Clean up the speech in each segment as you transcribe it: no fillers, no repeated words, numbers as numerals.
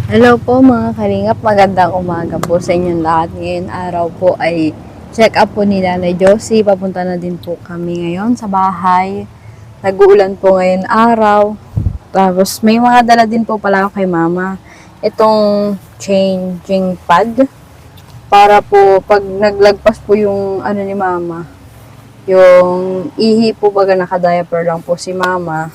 Hello po mga kalingap, magandang umaga po sa inyong lahat. Ngayon araw po ay check up po ni Nanay Josie. Papunta na din po kami ngayon sa bahay. Nag-uulan po ngayon araw. Tapos may mga dala din po pala ako kay Mama. Itong changing pad. Para po pag naglagpas po yung ano ni Mama, yung ihi po baga naka-diaper lang po si Mama.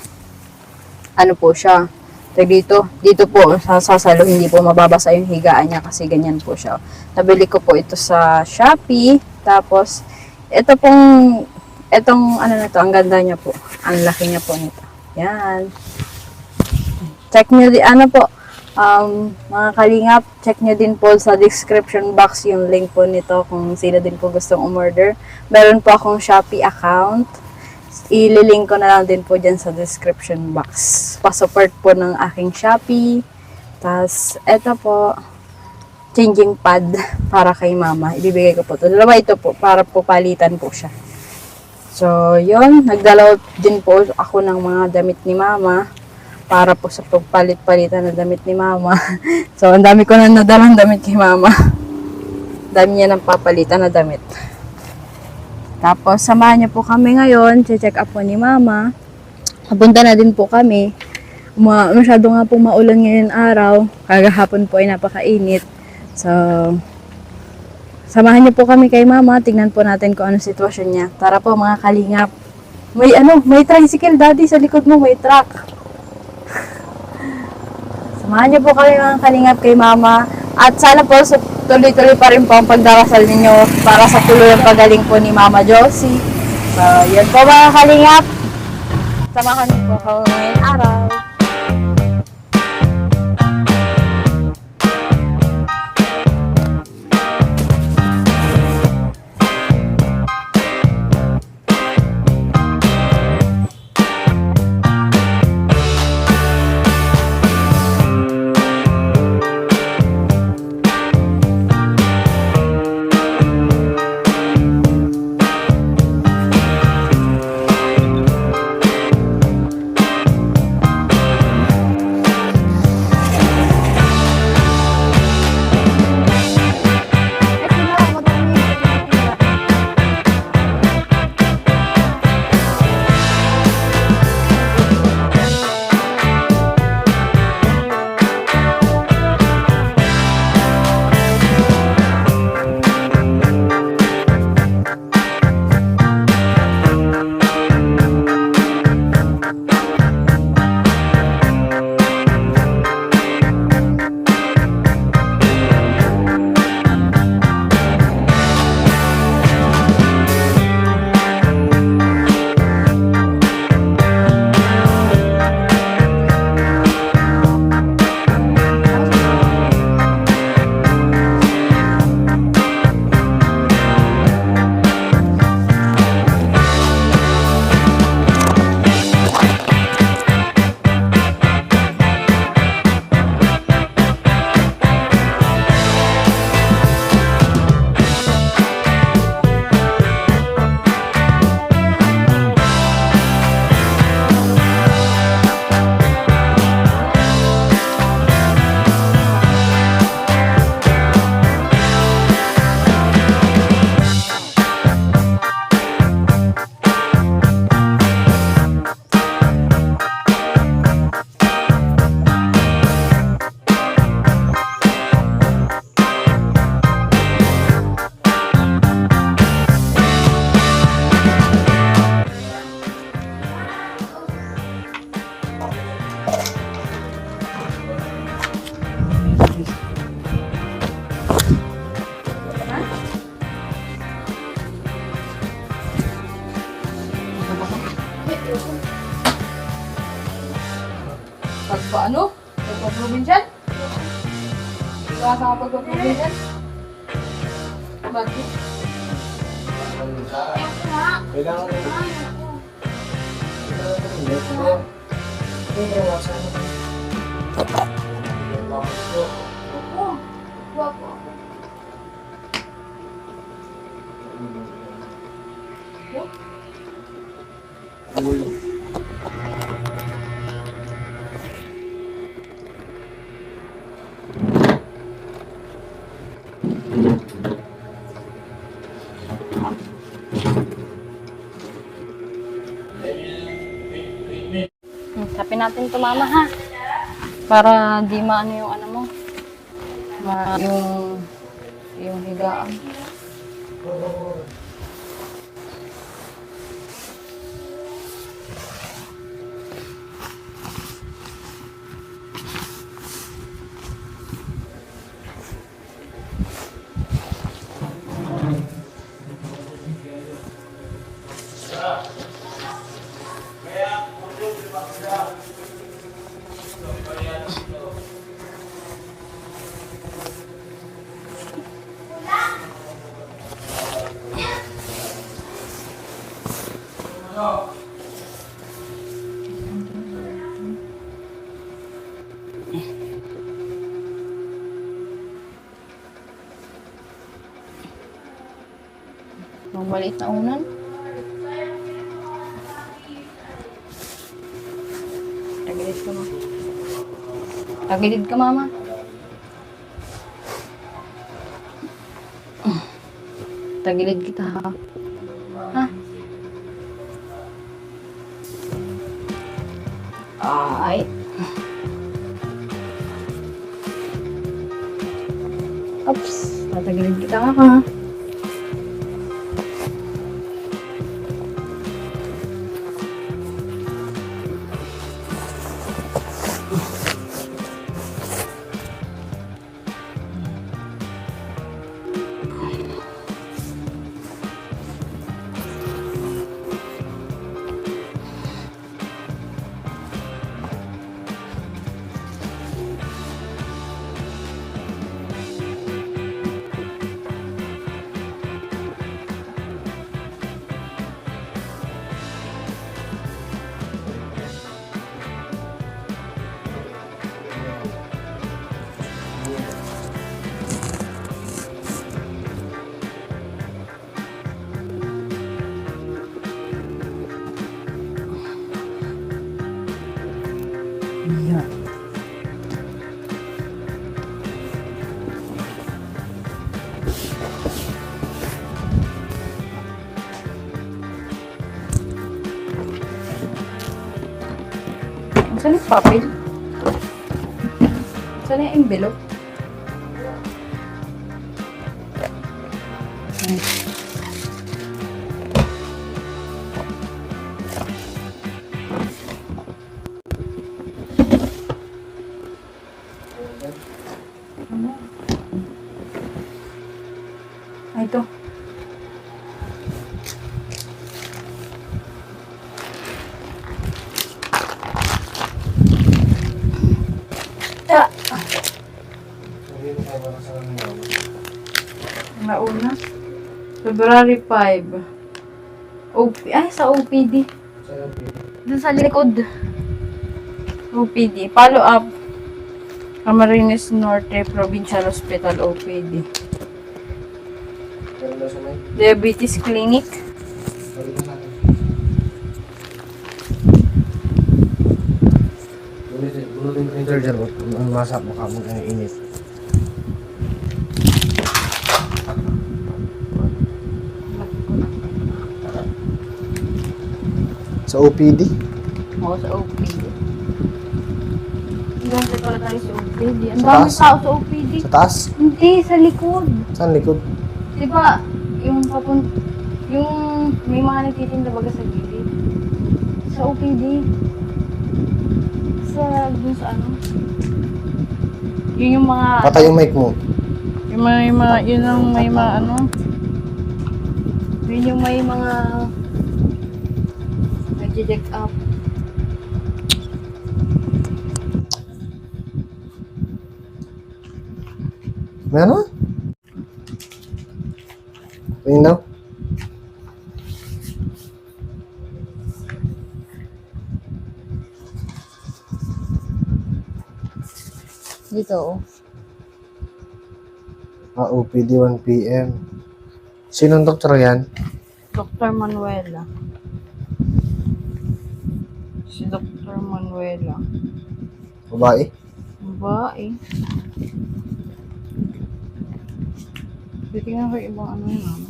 Ano po siya? Dito po, sa sasalo, hindi po mababasa yung higaan niya kasi ganyan po siya. Nabili ko po ito sa Shopee. Tapos, itong ano na to, ang ganda niya po. Ang laki niya po nito. Yan. Check nyo din, mga kalingap, check nyo din po sa description box yung link po nito kung sino din po gustong umorder. Meron po akong Shopee account. Ililink ko na lang din po dyan sa description box. Pa-support po ng aking Shopee. Tapos, eto po, changing pad para kay Mama. Ibibigay ko po ito. Dalawa ito po, para po palitan po siya. So, yun. Nagdalaw din po ako ng mga damit ni Mama para po sa pagpalit-palitan ng damit ni Mama. So, ang dami ko na nadalang damit kay Mama. Dami niya ng papalitan na damit. Tapos, samahan niyo po kami ngayon. Check up po ni Mama. Papunta na din po kami. Masyado nga pong maulan ngayon araw. Kagahapon po ay napakainit. So, samahan niyo po kami kay Mama. Tingnan po natin kung ano sitwasyon niya. Tara po mga kalingap. May tricycle, Daddy. Sa likod mo may truck. Samahan niyo po kami mga kalingap kay Mama. At sana po tuloy-tuloy pa rin po ang pagdarasal ninyo para sa tuloy ang pagaling po ni Mama Josie. So, yun po mga kalingap. Samahan niyo po ako ngayong araw. Pagpa-provincial? Kasama pagpa-provincial? Bakit? Kailangan Tapin natin ito, mama, ha? Para di maano yung ano mo. Yung higaan. Ang maliit na unan. Tagilid ka, ma. Tagilid ka, mama. Tagilid kita, ha? Ha? Ay. Oops. Tatagilid kita, ha? Yeah. Saan yung papel? Saan yung envelope? Ay, ito. Ah! Nauna. February 5. Ay, sa OPD. Doon sa likod. OPD. Follow up. Camarines Norte Provincial Hospital OPD. Diabetes Clinic. Bulutin printer dyan, ang masak mo ka mo ang init. Sa OPD? Oo, sa OPD. Ganda pala tayo sa OPD. Ang Sa dami taas? tao sa OPD. Sa taas? Hindi, sa likod. Saan likod? Diba, yung may mga nagtitinda baga sa gilid. Sa OPD. Dun sa ano. Yun yung mga, Patay yung mic mo. yun ang may mga ano. Yun yung may mga nag-check up. Meron? Tingin daw? Dito, OPD 1 PM. Sinong doktor yan? Dr. Manuela. Si Dr. Manuela. Babae? Babae. Titingnan ko yung ibang ano yun, mama.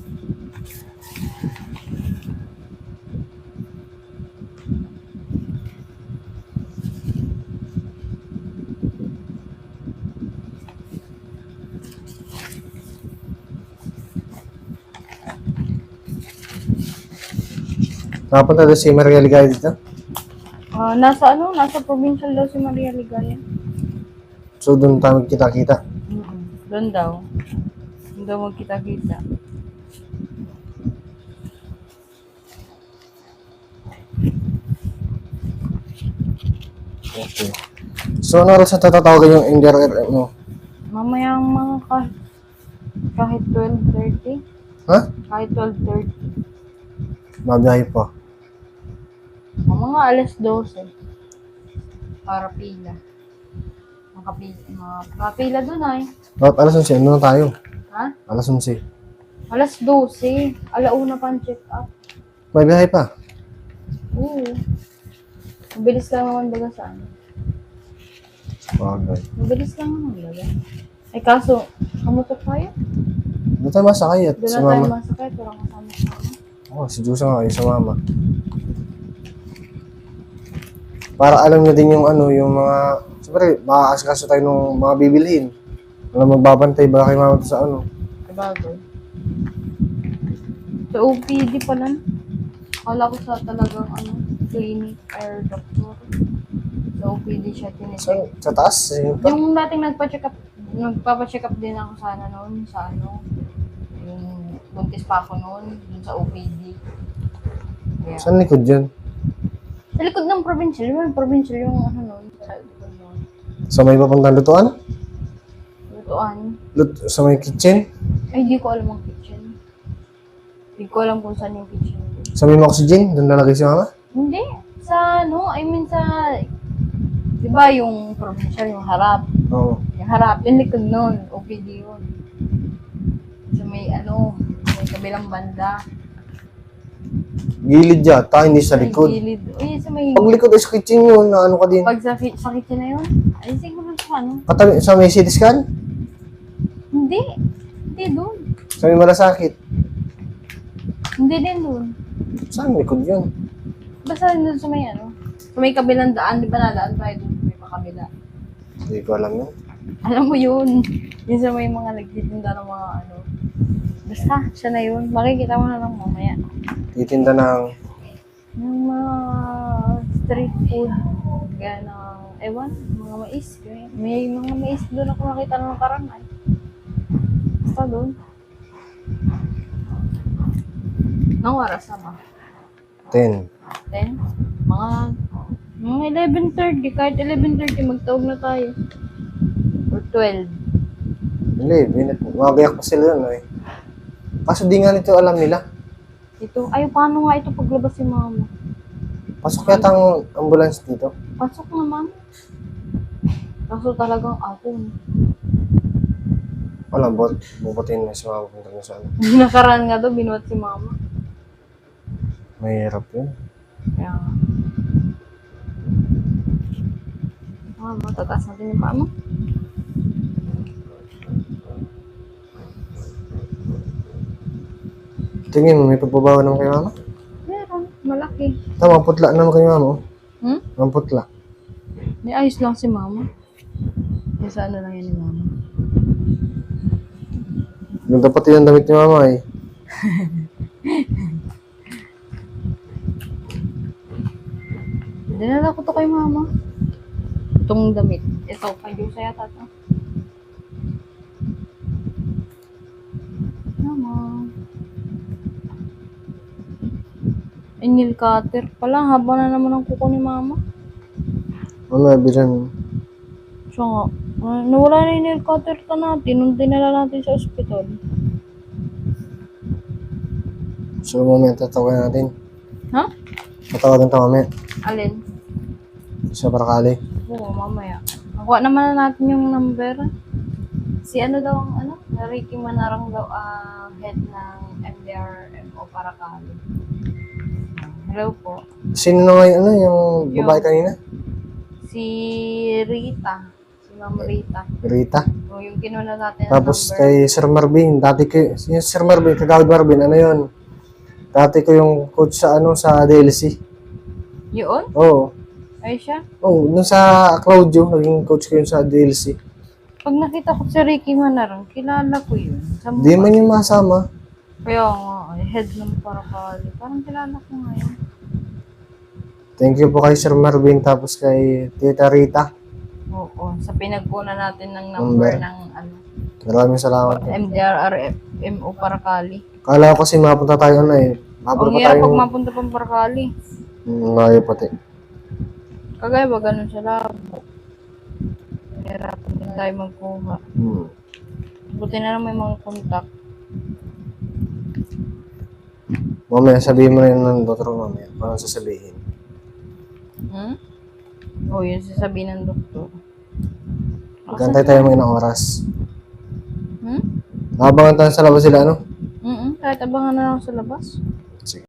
Napunta doon si Maria Ligaya dito. Nasa provincial daw si Maria Ligaya. So, doon tayo kita-kita. Doon daw. Doon daw magkita-kita. Okay. So, ano oras na tatatawagan yung NDRRM mo? Mamaya ang mga kahit 12:30. Ha? Kahit 12:30. Mabiyahe pa. Mga alas 12. Para pila. Makapila doon ay. Dapat alas 11, ano na tayo? Ha? Alas 11. Alas 12. Alauna pa ang check up. May biyahe pa. Oo. Mabilis lang naman baga sa ano. Bagay. Mabilis lang naman baga. Ay kaso, kamutok tayo? Doon tayo masakay at Doon si na tayo mama. masakay. Parang kasama sa ano. Oo, si Diyosa nga kayo sa mama. Para alam na din yung ano, yung mga... Siyempre, makakasikaso tayo ng mga bibilhin. Wala magbabantay, baka kay mama to sa ano. Sabagay. Sa OPD pala. Akala ko sa talagang ano, clinic or doctor. Sa OPD siya tinicheck. Sa taas? Yun pa? Yung dating nagpapacheck up din ako sana noon sa ano, yung buntis pa ako noon, dun sa OPD. Yeah. Saan likod yun? Sa likod ng provincial, yung ano noon, sa likod noon. Sa may papuntang lutuan? Lutuan. Sa may kitchen? Ay, di ko alam ang kitchen. Di ko alam kung saan yung kitchen. Sa may oxygen? Doon nalagay si mama? Hindi. Sa ano, I mean sa, di ba yung provincial, yung harap. Oo. Yung harap, yung likod noon, OPD yun. Sa may ano, may kabilang banda. Gilid yata, hindi sa May likod. gilid. Uy, sa may, Pag likod ay sa kitchen yun, na ano ka din. pag sa kitchen na yun, ay siguro sa ano. Katabi, sa may CT scan? Hindi. Hindi doon. Sa may malasakit? Hindi din doon. Saan likod yun? Basta doon sa may ano. Sa may kabilang daan, di ba nadaan tayo doon sa may pakabila. Hindi ko alam yun. Alam mo yun. Yun sa may mga nagtitinda ng mga ano. Basta, siya na yun. Makikita mo na lang mamaya. Titinda ng... Yung mga street food. Gaya ng, ewan, mga mais. May mga mais doon ako nakita ng karangay. Basta doon. Nang oras na ba? 10. 10? Mga 11:30. Kahit 11:30, magtawag na tayo. Or 12. Hindi, magayak pa sila yun eh. Kaso di nga nito alam nila. Ito, ay, paano nga ito paglabas si mama? Pasok yata ang ambulance dito. Pasok naman. Kaso talagang ako. Wala, bubutin na si mama punta na sa ano. Nakaraan nga daw, binuhat si mama. Mahirap yun. Kaya nga. Matataas natin yung paa mo. Tingin mo, may pagbabawa naman kay mama? Meron, malaki. Tama, putla naman kay mama. Hmm? Ang putla. May ayos lang si mama. Kaya ano lang yan ni mama. Ganda pati yung damit ni mama eh. Dinala ko to kay mama. Itong damit. Ito, kay Diyosa yata to. Mama. Nail cutter pala. Haba na naman ang kuko ni mama. Mama, bilan. So nga, nawala na yung nail cutter ka natin nung dinala natin sa ospital. So, mamaya tatawagan natin. Ha? Tatawagan tayo mamaya. Alin? Sa Parakali. Oo, mamaya. Nakuha naman na natin yung number. Si ano daw ang ano? Ricky Manarang daw ang head ng MDRMO Paracali. Hello po. Sino na ngayon, ano, yung babae kanina? Si Rita. Si Ma'am Rita. Rita. O, yung kinuna natin Tapos number. kay Sir Marvin, dati ko, si Sir Marvin, kagawad Marvin, ano yun? Dati ko yung coach sa ano, sa DLC. Yun? Oo. Ay siya? Oo, nung sa Claudio, naging coach ko yun sa DLC. Pag nakita ko si Ricky Manarang, kilala ko yun. Sa Di man yung masama. Kaya nga, ay, head ng Paracali. Parang kilala ko nga yun. Thank you po kay Sir Marvin tapos kay Tita Rita. Oo, sa pinagkunan natin ng Number. number ng ano, Maraming salamat po. MDRRMO Paracali. Kala ko kasi mapunta tayo na eh. Mapunta Ang pa hirap tayo. pag mapunta pang Paracali. Ngayon pati. Kagaya ba ganun sa labo? Hirap din tayo magkuha. Buti na lang may mga kontak. Mamaya sabihin mo rin ng doktor mamaya. Paano sasabihin? O, yun sasabihin ng doktor. Magkantay tayo mga ilang oras. Hmm? Nakabangan tayo sa labas sila, ano? Kahit abangan na lang sa labas. Sige.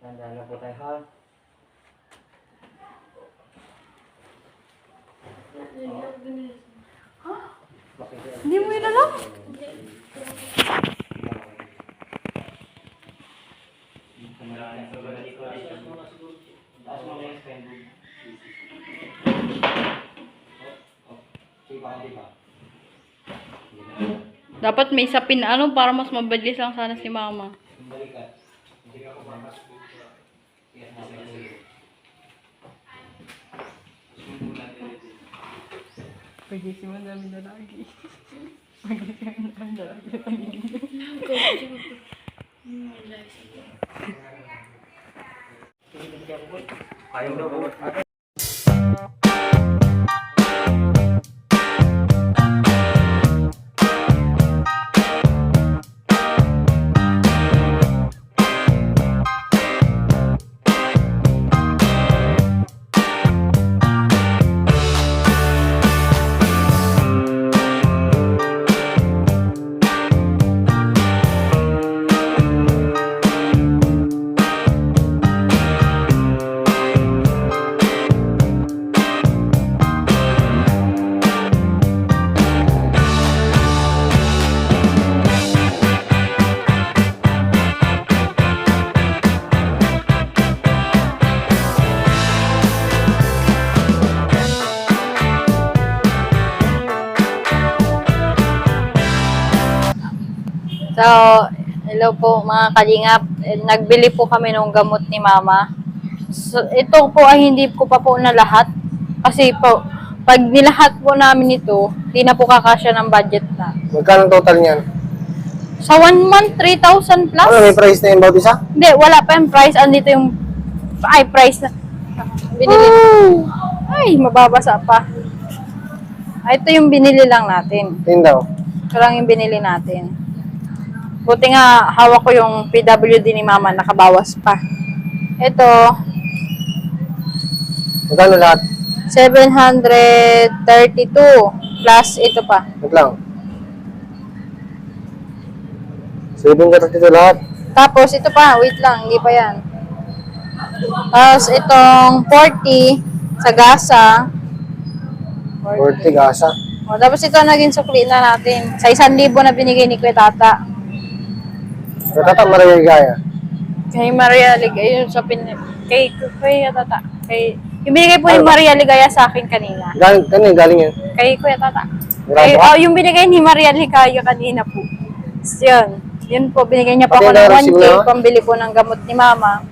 Nandaan na po tayo ha. Hindi mo yun alam? Taas mo na yung spending. Dapat may sapin na ano para mas mabilis lang sana si mama. Balikat. Hindi ka ko bangkas. Yes, nasa ulo. Pagising mo dami na lagi. Pagising mo dami na lagi. Ayaw daw po. So, hello po mga kalingap. Nagbili po kami ng gamot ni mama. So, ito po ay hindi ko pa po na lahat. Kasi po, pag nilahat po namin ito, di na po kakasya ng budget na. Magkano total niyan? Sa 1 month, 3,000 plus? Ano, may price na yung bawat isa? Hindi, wala pa yung price. Andito yung price na binili. Ay, mababasa pa. Ito yung binili lang natin. Yun daw. Ito lang yung binili natin. Buti nga, hawak ko yung PWD ni mama, nakabawas pa. Ito, Magkano lahat? 732 plus ito pa. Wait lang. 7 dito lahat. Tapos ito pa, wait lang, hindi pa yan. Tapos itong 40 sa gasa, 40 gasa. O, tapos ito naging sukli na natin. Sa 1,000 na binigay ni Kuya Tata. Pero tata marigaya. Kay Maria Ligaya, yun sa kay Kuya Tata. Yung binigay po ni Maria Ligaya sa akin kanina. Galing yan. Kay Kuya Tata. Grado ka? Yung binigay ni Maria Ligaya kanina po. Yun. Yun po, binigay niya po Pati ako ng na-receive 1K, mo na? pambili po ng gamot ni Mama.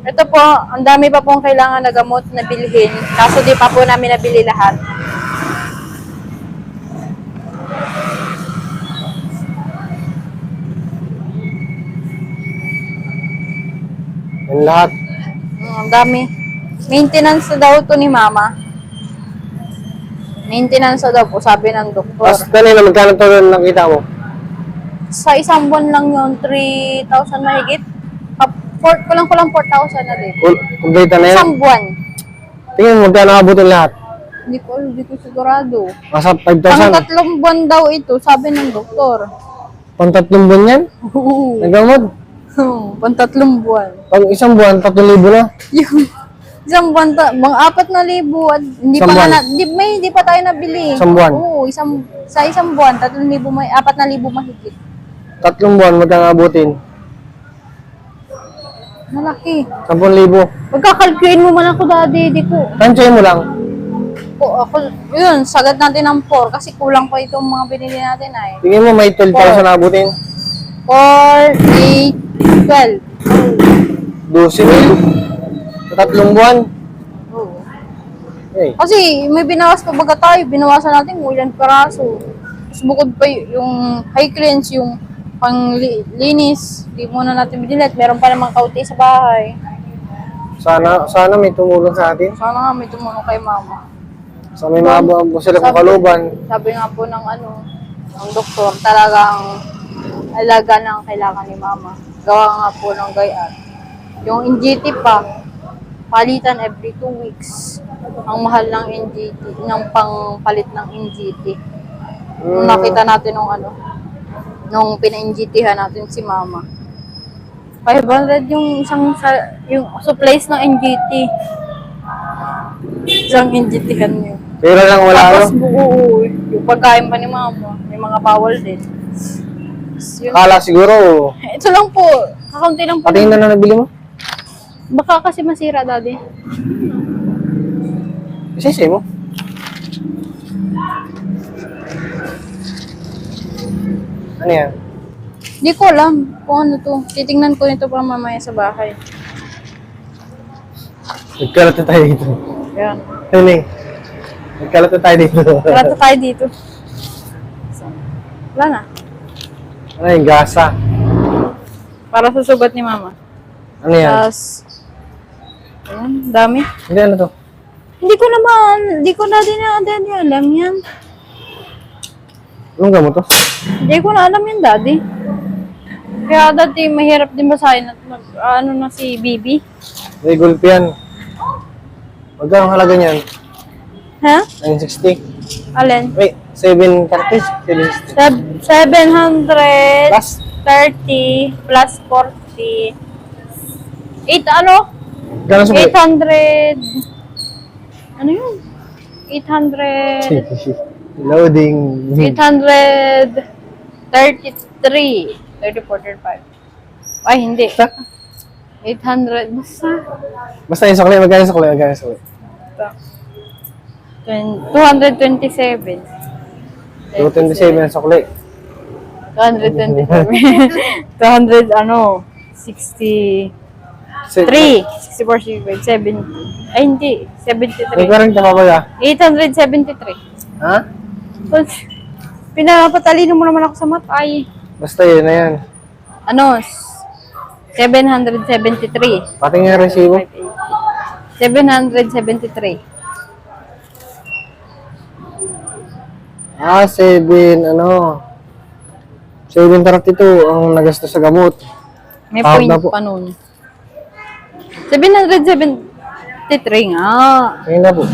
Ito po, ang dami pa pong kailangan na gamot na bilhin. Kaso di pa po namin nabili lahat. Yan lahat. Ang dami. Maintenance na daw to ni Mama. Maintenance na daw po, sabi ng doktor. Tapos kanina, magkano to nakita mo? Sa isang buwan lang yun, 3,000 mahigit. Kulang 4,000 na din. Kumpleta na yan. Isang buwan. Tingin mo, magkano abutin lahat? Hindi ko sigurado. Nasa Pang 5,000. 3 buwan daw ito, sabi ng doktor. Pang 3 buwan yan? Oo. Nagamot? Pang 3 buwan. Pag isang buwan, 3,000 na. Yung isang buwan, mga 4,000 at hindi Isang pa buwan? nga hindi pa tayo nabili. Isang buwan? Oo, sa isang buwan, 3,000 4,000 mahigit. 3 buwan, magkano abutin? Malaki. 10,000. Pagkakalkuin mo man ako, daddy, di ko. Tansyahin mo lang. Yun, sagad natin ng 4 kasi kulang pa itong mga binili natin ay. Tingin mo, may 12,000 na abutin. 4, 8, 12. 12,000. Sa 3 buwan. Oo. Okay. Kasi may binawas pa baga tayo, binawasan natin kung ilan peraso. Tapos bukod pa yung high cleanse, yung panglinis, di muna natin binili at meron pa namang kaunti sa bahay. Sana may tumulong sa atin. Sana nga may tumulong kay Mama. Sa may mga sila kung kaluban. Sabi nga po ng ng doktor, talagang alaga na ang kailangan ni Mama. Gawa nga po ng gayat. Yung NGT pa, palitan every 2 weeks. Ang mahal ng NGT, ng pangpalit ng NGT. Nung nakita natin nung pina-NGT-han natin si Mama. 500 yung yung supplies ng NGT. Isang NGT-han yun. Pero lang wala Tapos ano. buo, yung pagkain pa ni Mama, may mga bawal din. Yun. Akala siguro, Ito lang po, kakaunti lang po. patingin na nabili mo. Baka kasi masira, daddy. Isisi mo. Ano yan? Hindi ko alam kung ano to. Titingnan ko nito pa mamaya sa bahay. Nagkalat na tayo dito. Ayan. Hindi. Nagkalat na tayo dito. Tara tayo dito. Wala na. Ano yung gasa? Para sa sugat ni Mama. Ano yan? Tapos, ayan, dami. Hindi, ano to? Hindi ko na din alam yan. Anong gamot to? Hindi ko na alam yan, daddy. Kaya dati mahirap din basahin at na si Bibi. May gulpi yan. Magkano ang halaga niyan? Ha? 960. Alin? Wait, 730? 760. 730 Plus? plus 40. 8 ano? Gano'n sa 800. Ano yun? 800. Loading. 833. 34, 35. Ay, hindi. 800. Basta. Basta yung sukli, magkano yung sukli? Magkano yung sukli? 227. 227 ang sukli. 227. 200, 63. 64, 70. Ay, hindi. May 73. parang tama ba ya? 873. Ha? Pinapatalino mo naman ako sa mat. Ay, Basta yun na yan. 773. Pating yung resibo. 773. 732 ang nagastos sa gamot. May Tawag point na po. pa nun. 773 nga. Ayun na po.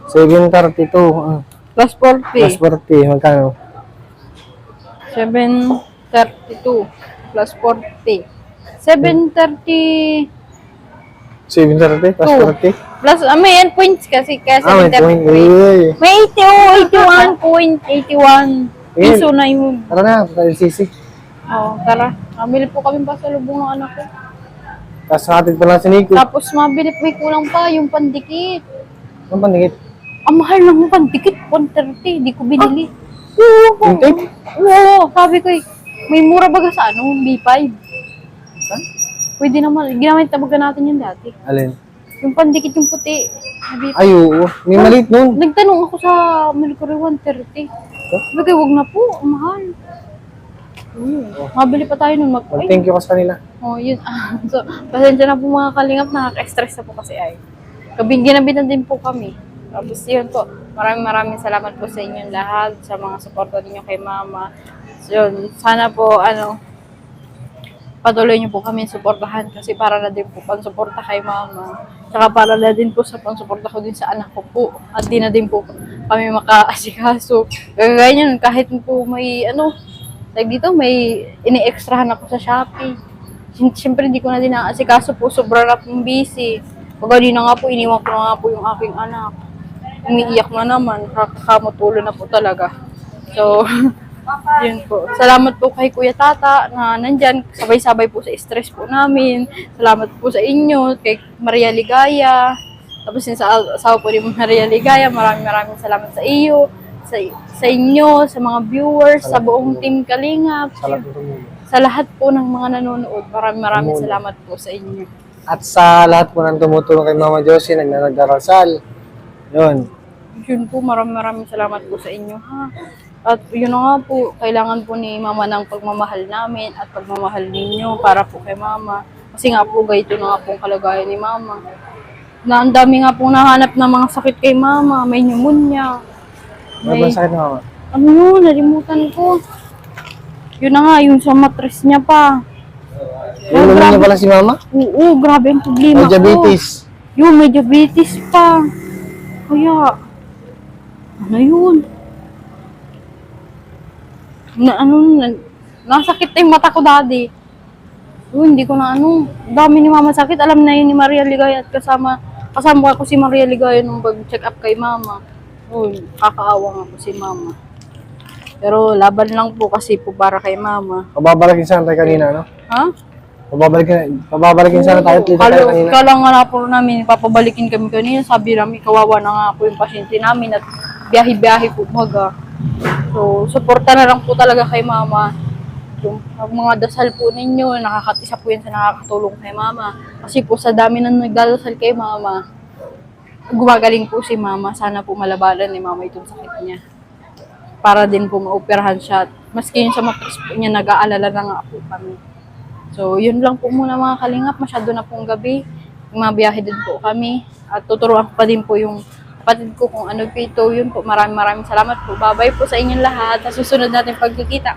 732. Plus Plus 40. 40. Magkano? 732 plus 40. 730. 730? Plus Two. 30? Plus, may end points kasi, kaya May 730. point. Uy. May 81.81 Ayun. piso na yung... Tara na, sa LCC. Oh, tara. Mabili po kami pasalubong ng anak ko. Tapos hatid pa lang si Nico. Tapos mabili, may kulang pa yung pandikit. Ang pandikit. Ang mahal ng pandikit, 130. Di ko binili. Yung tape? Oo, sabi ko eh. May mura baga sa ano, B5. Pwede naman. Ginamit tabagan natin yun dati. Alin? Yung pandikit yung puti. na B5. Ay, oo. May maliit nun. Nagtanong ako sa Mercury 130. Sabi ko, wag na po. Ang mahal. Mabili pa tayo nun. Thank you ka sa kanila. Oh, yun. So, pasensya na po mga kalingap. Nakaka-stress na po kasi ay. Ginabitan din po kami. Tapos yun po. Maraming salamat po sa inyong lahat. Sa mga suporta ninyo kay Mama. So, yun. Sana po, patuloy niyo po kami suportahan kasi para na din po pansuporta kay Mama. Tsaka para na din po sa pansuporta ko din sa anak ko po. At di na din po kami makaasikaso. Kaya yun, kahit po may dito may ini-extrahan ako sa Shopee. Siyempre hindi ko na din naasikaso po. Sobrang na pong busy. Pag na nga po, iniwan ko na nga po yung aking anak. Umiiyak na naman. Nakakamutulo na po talaga. So, yun po. Salamat po kay Kuya Tata na nandyan. Sabay-sabay po sa stress po namin. Salamat po sa inyo. Kay Maria Ligaya. Tapos yun sa asawa po ni Maria Ligaya. Maraming salamat sa iyo. Sa inyo, sa mga viewers, sa buong team Kalingap. Sa lahat po ng mga nanonood. Maraming salamat po sa inyo. At sa lahat po nang tumutulong kay Mama Josie, nagdarasal. Yun. Yun po, maraming salamat po sa inyo, ha. At yun na nga po, kailangan po ni Mama ng pagmamahal namin at pagmamahal ninyo para po kay Mama. Kasi nga po, ganito na nga po ang kalagayan ni Mama. Na ang dami nga po nahanap na mga sakit kay Mama. May pneumonia. Ano ba sakit na Mama? Ano yun, nalimutan ko. Yun na nga, yung sa mattress niya pa. Yung naman niya pala si Mama? Oo, grabe ang problema May diabetes. ko. Yung may diabetes pa. Kaya, ano yun? Nasakit na yung mata ko dati. Hindi ko na dami ni Mama sakit. Alam na yun ni Maria Ligaya at kasama ko si Maria Ligaya nung pag-check up kay Mama. Kakaawa nga po si Mama. Pero laban lang po kasi po para kay Mama. Pababalikin sana tayo kanina, no? Ha? Pababalikin sana tayo dito tayo kanina. Kala nga na po namin, papabalikin kami kanina. Sabi namin, kawawa na nga po yung pasyente namin at biyahe-biyahe po baga. So, suporta na lang po talaga kay Mama. Yung mga dasal po ninyo, isa po yan sa nakakatulong kay Mama. Kasi po sa dami na nagdadasal kay Mama, gumagaling po si Mama. Sana po malabanan ni Mama itong sakit niya. Para din po maoperahan siya. Maski yun sa matris po niya, nag-aalala na nga po kami. So, yun lang po muna mga kalingap. Masyado na pong gabi. Mabiyahe din po kami. At tuturuan ko pa din po yung kapatid ko kung ano po ito. Yun po, maraming salamat po. Bye-bye po sa inyong lahat. Sa susunod natin pagkikita.